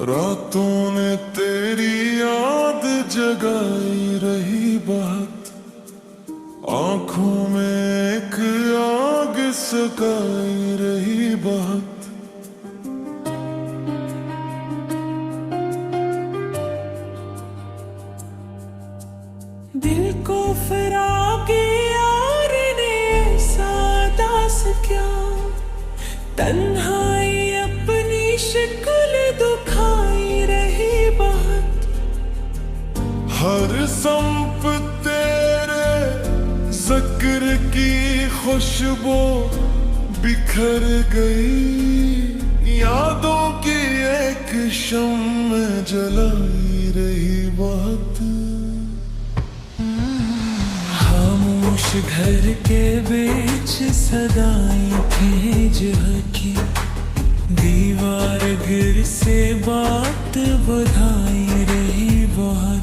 रातों ने तेरी याद जगाई रही बात, आंखों में एक आग सगाई रही बात। दिल को फरागे यार ने सादास क्या, तन्हाई अपनी शक्ल दुखाई रही बात। हर संप तेरे जिक्र की खुशबू बिखर गई, यादों की एक शम्म जलाई रही बात। खामोश घर के बीच सदाएं भेज की, दीवार गिर से बात बुधाई रही बात।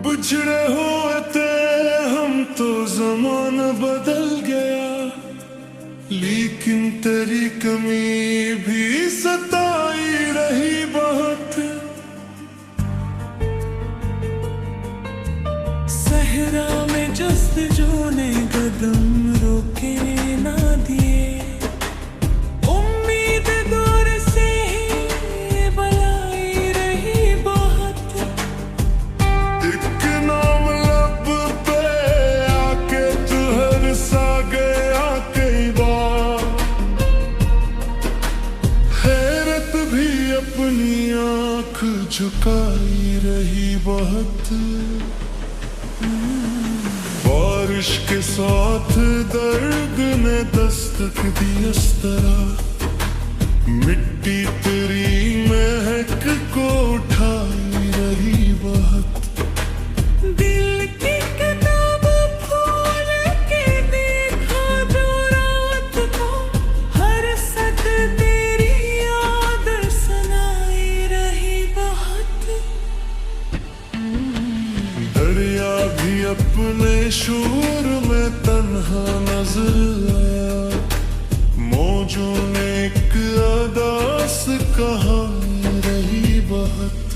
बिछड़े हुए थे हम तो ज़माना बदल गया, लेकिन तेरी कमी भी सताई रही बहुत। सहरा में जस्तजू ने कदम रोके ना दिए, उम्मीद दूर से ही बुलाई रही बहुत। एक नाम लब पे आके तू हर सा गया कई बार, हैरत भी अपनी आंख झुकाई रही बहुत। बारिश के साथ दर्द ने दस्तक दी इस तरह, मिट्टी तेरी महक को उठाई रही बहुत। दिल की किताब खोल के देखा जो रात को, हर सद तेरी याद सुनाई रही बहुत। दरिया भी अपने शोर में तन्हा नजर आया, मौजों ने एक अदास कहानी रही बहुत।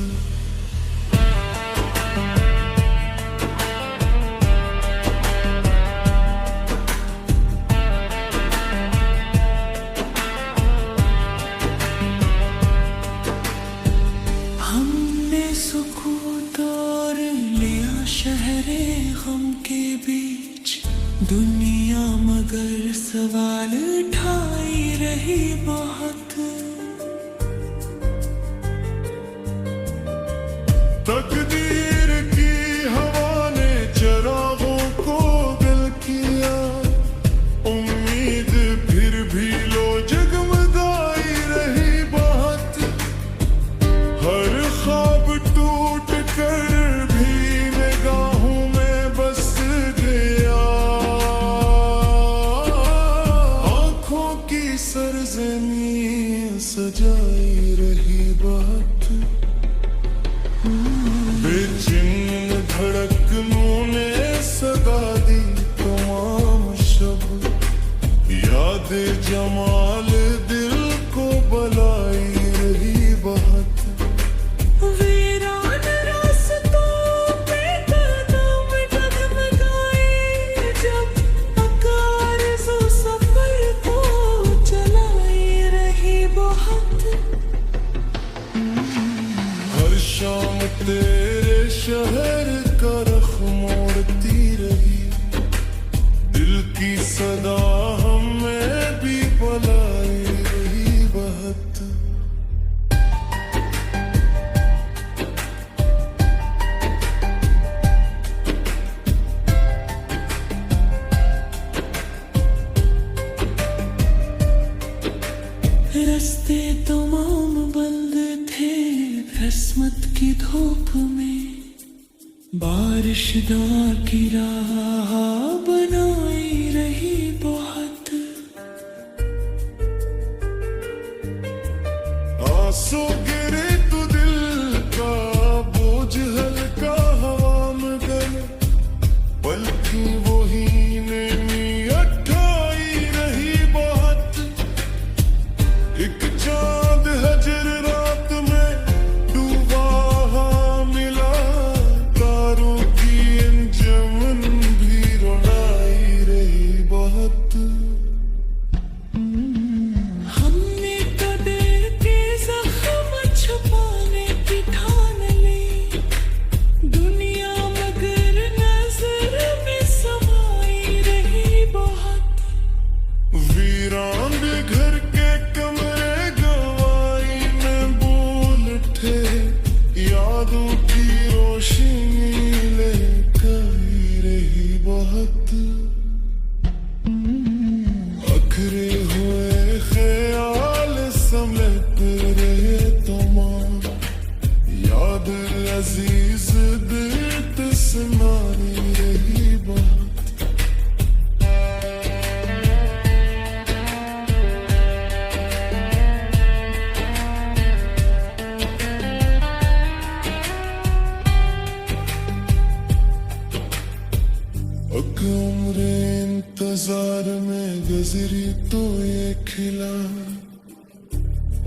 हमने सुकून तोड़ लिया शहरे गम के बीच, दुनिया मगर सवाल उठाई रही बहुत। तकदीर की हवा ने चरागों को गल किया, उम्मीद फिर भी लो जगमगाई रही बहुत। हर ख्वाब टूट कर भी निगाहों में बस गया, आंखों की सरजमीं सजाई रही बात। बेचैन धड़कनों ने सगा दी तमाम शब, याद जमाल दिल को बलाई रही बहुत। वीरान रास्तों पे कदम डगमगाए जब, आरज़ू सफर को चलाई रही बहुत। हर शाम तेरे शहर का रख मोड़ती रही, दिल की सदा हमें भी बुलाई रही बहुत। रास्ते तमाम बंद थे किस्मत की धूप में, बारिशदार की राह बनाई रही बहुत, आंसू गिरे तो दिल का बोझ हल्का हवा में गए, पलकी वही नेमी अठाई रही बहुत। एक चांद हजर रात में डूबा मिला, तारों की अंजुमन भी रुलाई रही बहुत। हमने तो दिल के जख्म छुपाने की ठान ली, दुनिया मगर नजर में समाई रही बहुत। वीरान घर के कमरे गवाई में बोल उठे, यादों की रोशनी लेकर रही बहुत। अखरे हुए ख्याल समेट रहे तमाम, याद अजीज दिल सुनाई रही बहुत। उम्रे इंतजार में गुजरी तो ये खिला,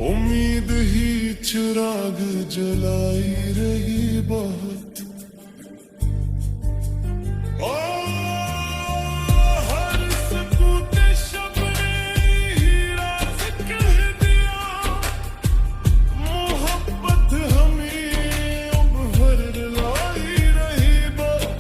उम्मीद ही चिराग जलाई रही बहुत। ओ, हर सकूते शब ने ही राज कह दिया, मोहब्बत हमें अब भर लाई रही बहुत।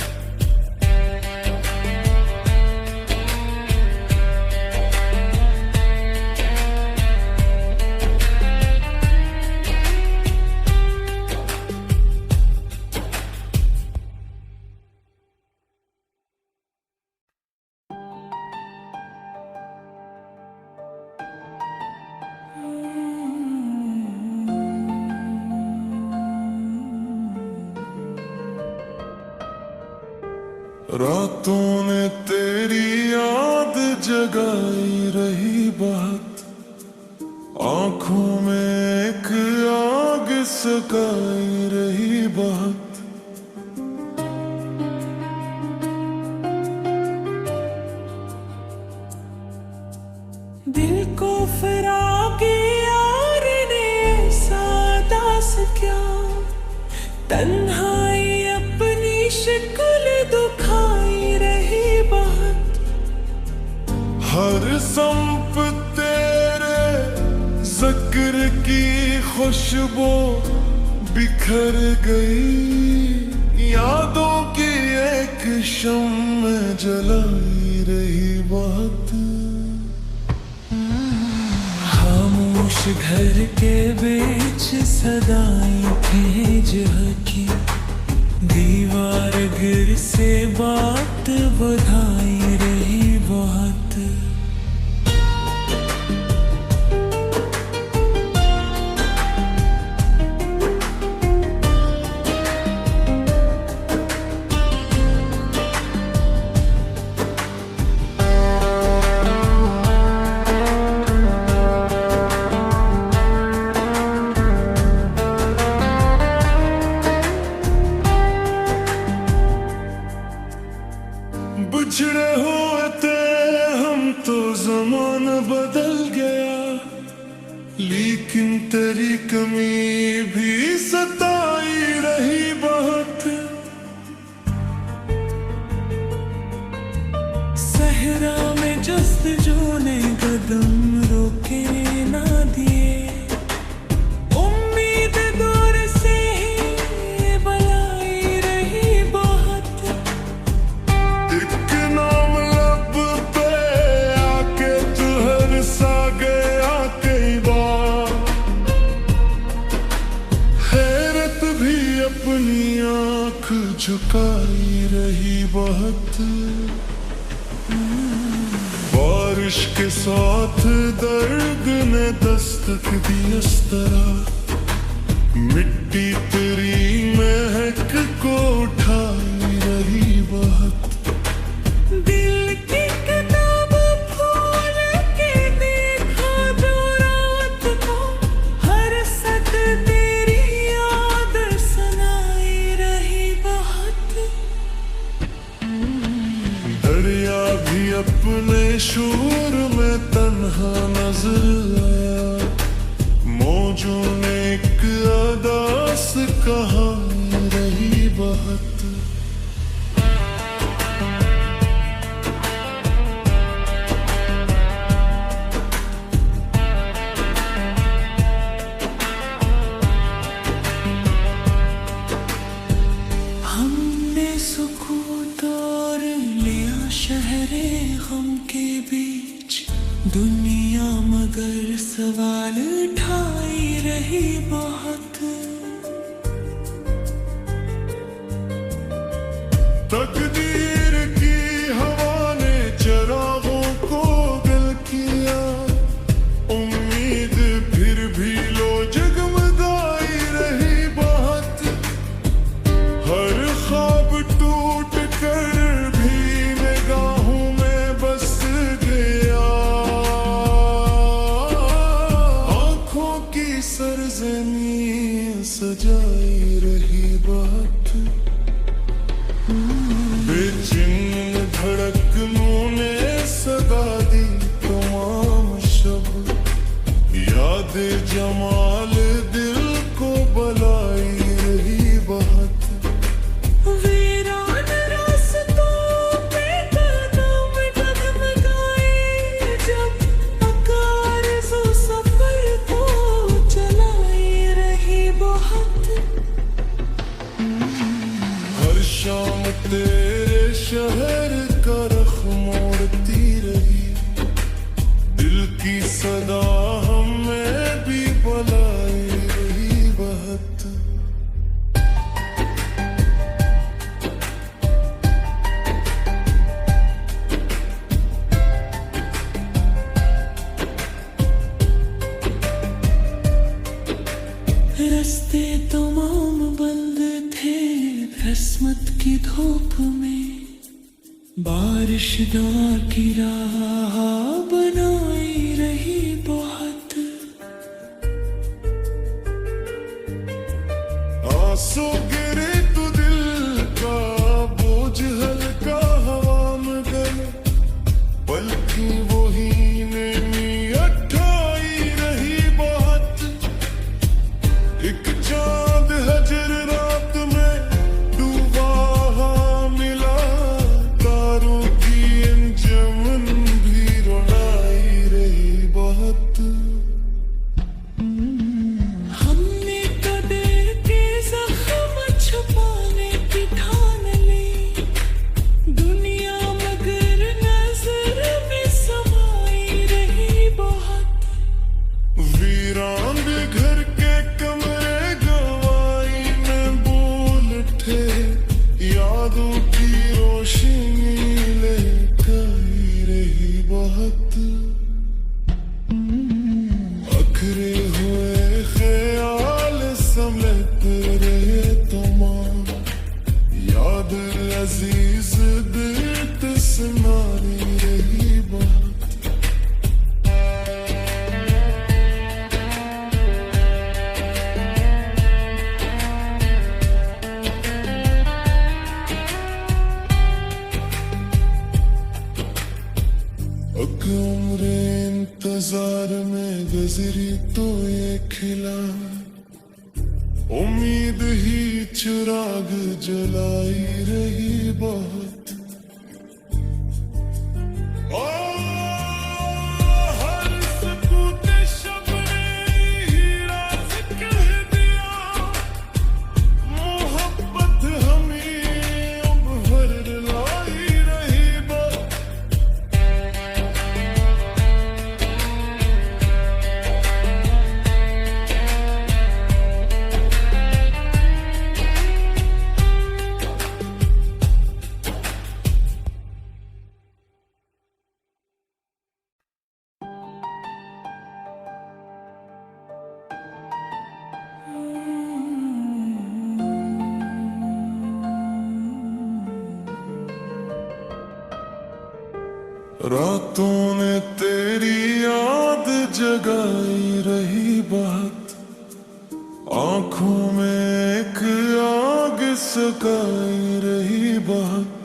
रातों ने तेरी याद जगाई रही बहुत, आंखों में एक आग सगाई रही बहुत। दिल को फिराके यार ने सादास क्या, तन्हाई अपनी शक्ल दुखाई रही बहुत। हर संप तेरे जिक्र की खुशबू बिखर गई, यादों की एक शम्म जलाई रही बहुत। खामोश घर के बीच सदाएं भेज हकी, दीवार गिर से बात बधाई रही बहुत। बिछड़े हुए थे हम तो ज़माना बदल गया, लेकिन तेरी कमी भी सताई रही बहुत। सहरा में जस्तजू ने कदम रोके ना दिए, उम्मीद दूर से ही बुलाई रही बहुत। एक नाम लब पे आके तू हर सा गया कई बार, हैरत भी अपनी आंख झुकाई रही बहुत। बारिश के साथ दर्द ने दस्तक दी इस तरह, मिट्टी तेरी महक को उठाई अपने शोर में तन्हा नजर आया, मौजों ने एक अदास कहा रही बात। हमने सुकून तोड़ लिया शहरे गम के बीच, दुनिया मगर सवाल उठाई रही बहुत। तकदीर की हवा ने चरागों को गल किया, उम्मीद फिर भी लो जगमगाई रही बहुत। हर ख्वाब टूट कर भी निगाहों में बस गया, आंखों की सरजमी सजाई रही बात। बेचैन धड़कनों ने सदा दी तमाम शब, याद जमाल दिल को बलाई रही बात। वीरान रास्तों पे कदम डगमगाए, जब आरज़ू सफर को चलाई रही बहुत। हर शाम तेरे शहर का रख मोड़ती रही, दिल की सदा हमें भी बुलाई रही बात। रास्ते तमाम बंद थे किस्मत की धूप में, बारिश दार की राह बनाई रही बहुत। आंसू गिरे तो दिल का बोझ हल्का हवा में गए, पलकी वही नैनी अठाई रही बात। एक चांद हजर रात में डूबा मिला, तारों की अंजुमन भी रुलाई रही बात। हमने कदर के जख्म छुपाने की ठान ली, दुनिया मगर नजर में समाई रही बहुत। वीरान घर के कमरे गवाई में बोल उठे, यादों की रोशनी लेकर रही बहुत। अखरे हुए ख्याल समेट रहे तमाम, याद अजीज दिल सुनाई रही बात। उम्रे इंतजार में गुजरी तो ये खिला, उम्मीद ही चिराग जलाई रही बहुत। ओ, हर सकूत शब ने हीरा से कह दिया, मोहब्बत हमें अब हर लाई रही बात। रातों ने तेरी याद जगाई रही बात, आंखों में एक आग सगाई रही बात।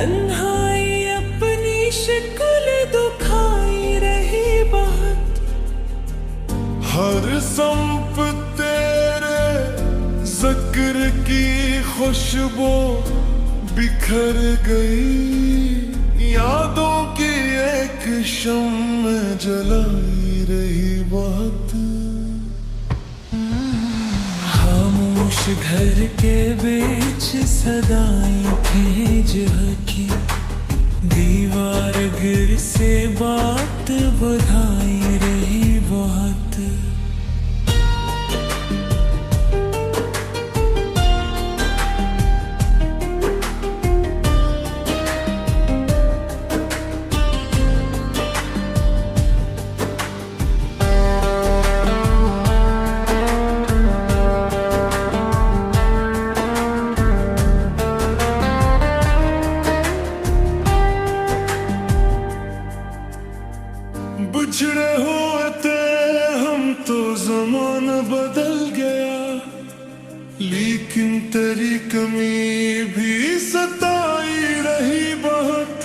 तन्हाई अपनी शक्ल दुखाई रही बहुत। हर संप तेरे जिक्र की खुशबू बिखर गई। यादों की एक शम्म जलाई रही बहुत। खामोश घर के बीच सदाएं भेज हकी। दीवार गिर से बात बुझाई रही बहुत। बिछड़े हुए थे हम तो ज़माना बदल गया। लेकिन तेरी कमी भी सताई रही बहुत।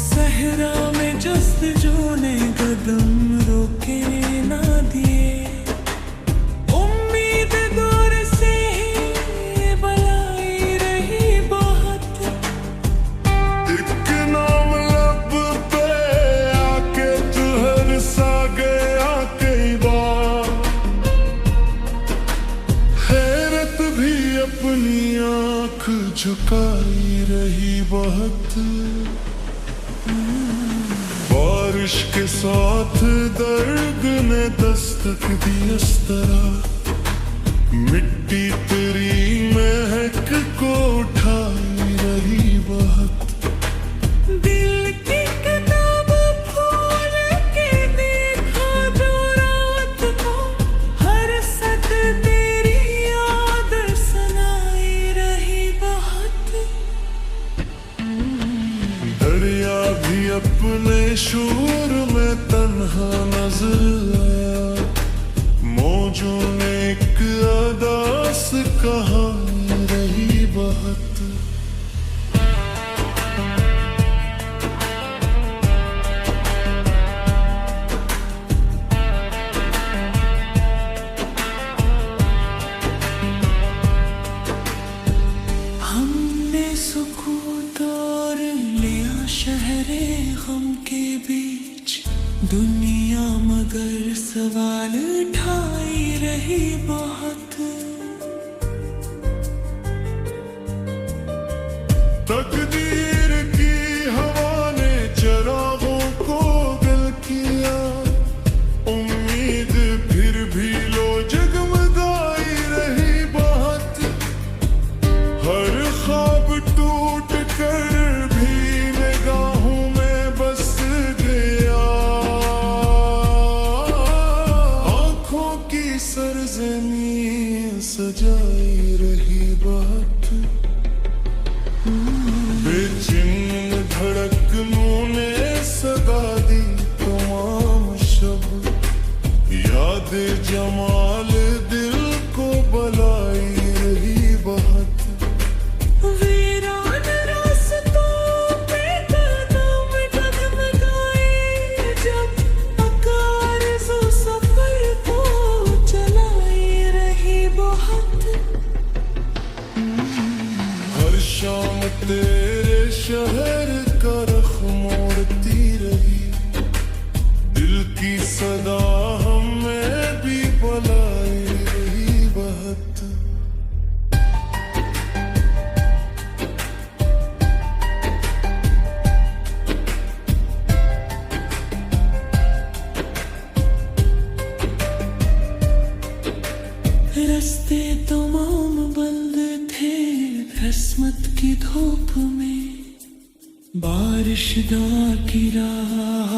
सहरा में जस्तजू ने कदम रोके ना दिए। उम्मीद दूर से ही बुलाई रही बहुत। एक नाम लब पे आके तू हरसा गया कई बार। हैरत भी अपनी आंख झुकाई रही बहुत। बारिश के साथ दर्द ने दस्तक दी इस तरह। मिट्टी तेरी महक को उठाई रही बहुत। दिल की किताब खोल के देखा जो रात को। हर सद तेरी याद सुनाई रही बहुत। दरिया भी अपने शोर में तन्हा नजर आया। मौजों ने एक अदास कहानी रही बहुत। हमने सुकून तोड़ लिया शहरे गम के बीच। दुनिया मगर सवाल उठाई रही बहुत। तकदीर की हवा ने चरागों को गल किया। उम्मीद फिर भी लो जगमगाई रही बहुत। हर ख्वाब टूट कर भी निगाहों में बस गया। आंखों की सरजमी सजाई रही बहुत। बेचैन धड़कनों ने सदा दी तमाम शब। याद जमाल दिल को बलाई रही बहुत। वीरान रास्तों पे कदम डगमगाए जब। आरज़ू सफर को चलाई रही बहुत। हर शाम तेरे शहर का रुख मोड़ती रही। दिल की सदा हमें भी बुलाई रही बहुत। रास्ते तमाम बंद थे किस्मत की धूप में। बारिश दा की राह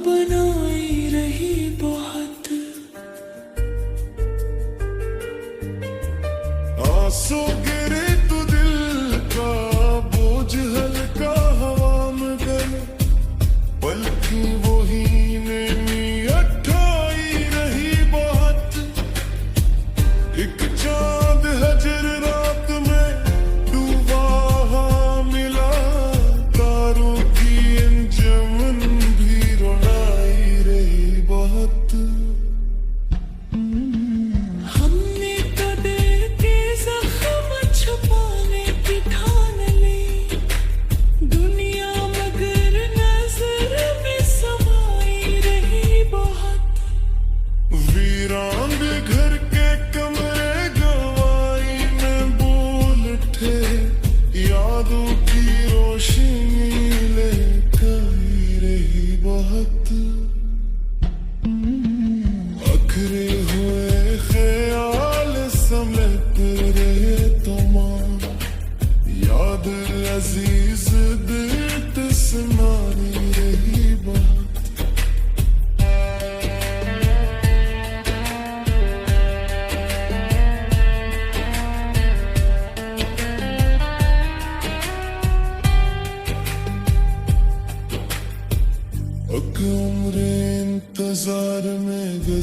बनाई रही बहुत। आंसू गिरे तो दिल का बोझ हल्का हवा में गए। पलकी वही ने अठाई रही बहुत। एक चांद हजर रात में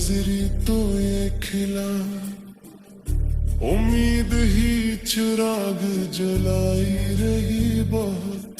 नजरी तो ये खिला, उम्मीद ही चिराग जलाई रही बहुत।